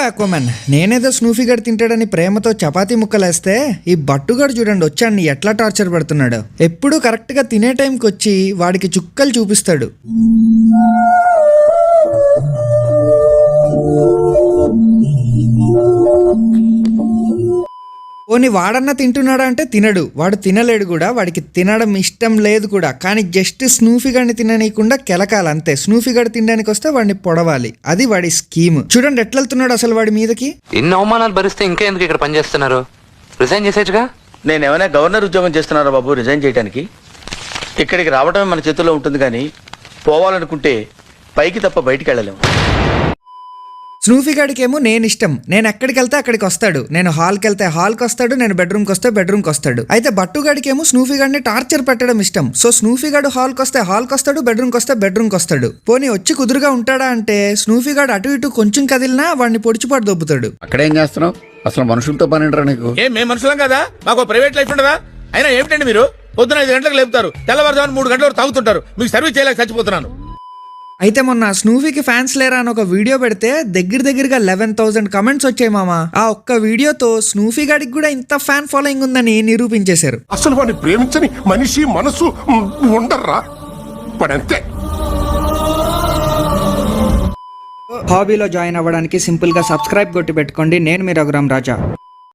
Hello అక్వామన్, నేనేదో స్నూఫీ గడ్ తింటాడని ప్రేమతో చపాతీ ముక్కలేస్తే ఈ బట్టుగాడు చూడండి వచ్చాడిని ఎట్లా టార్చర్ పెడుతున్నాడు. ఎప్పుడూ కరెక్ట్గా తినే టైంకి వచ్చి వాడికి చుక్కలు చూపిస్తాడు. పోనీ వాడన్నా తింటున్నాడా అంటే తినడు, వాడు తినలేడు కూడా, వాడికి తినడం ఇష్టం లేదు కూడా. కానీ జస్ట్ స్నూఫీ గడిని తిననీయకుండా కెలకాలి అంతే. స్నూఫీ గడి తినడానికి వస్తే వాడిని పొడవాలి, అది వాడి స్కీమ్. చూడండి ఎట్లా వెళ్తున్నాడు అసలు వాడి మీదకి. ఇన్ని అవమానాలు భరిస్తే ఇంకా ఎందుకు ఇక్కడ పనిచేస్తున్నారు? రిజైన్ చేసేట్టుగా. నేను ఏమైనా గవర్నర్ ఉద్యోగం చేస్తున్నారా బాబు రిజైన్ చేయడానికి? ఇక్కడికి రావడమే మన చేతుల్లో ఉంటుంది, కానీ పోవాలనుకుంటే పైకి తప్ప బయటికి వెళ్ళలేము. స్నూఫీ గడికేమో నేను ఇష్టం, నేను ఎక్కడికి వెళ్తే అక్కడికి వస్తాడు, నేను హాల్కి వెళ్తే హాల్కి వస్తాడు, నేను బెడ్రూమ్కి వస్తే బెడ్రూమ్కి వస్తాడు. అయితే బట్టుగాడికేమో స్నూఫీ గడిని టార్చర్ పెట్టడం ఇష్టం. సో స్నూఫీ గడు హాల్కి వస్తే హాల్కి వస్తాడు, బెడ్రూమ్కి వస్తే బెడ్రూమ్కి వస్తాడు. పోనీ వచ్చి కుదురుగా ఉంటాడా అంటే స్నూఫీ గడు అటు ఇటు కొంచెం కదిలినా వాడిని పొడిచిపాటు దొబ్బుతాడు. అక్కడేం చేస్తున్నావు? అసలు మనుషులతో పని ఏంట్రా నీకు? మేము మనుషులం కదా, మాకు ప్రైవేట్ లైఫ్ ఉండదా? అయినా ఏమిటండి మీరు పొద్దున 5 గంటలకు లేపుతారు, తెల్లవారుజామున 3 గంటల వరకు తాగుతుంటారు. మీకు సర్వీస్ చేయలేక చచ్చిపోతున్నాను. అయితే మొన్న స్నూఫీకి ఫ్యాన్స్ లేరా అని ఒక వీడియో పెడితే దగ్గరగా 11,000 కమెంట్స్ వచ్చాయి మామ. ఆ ఒక్క వీడియోతో స్నూఫీ గడికి కూడా ఇంత ఫ్యాన్ ఫాలోయింగ్ ఉందని నిరూపించేశారు. అసలు వాడిని ప్రేమించని మనిషి మనసు ఉండర్రా పడంతే. హాబీలో జాయిన్ అవ్వడానికి సింపుల్ గా సబ్స్క్రైబ్ కొట్టి పెట్టుకోండి. నేను మీ రఘురామ్ రాజా.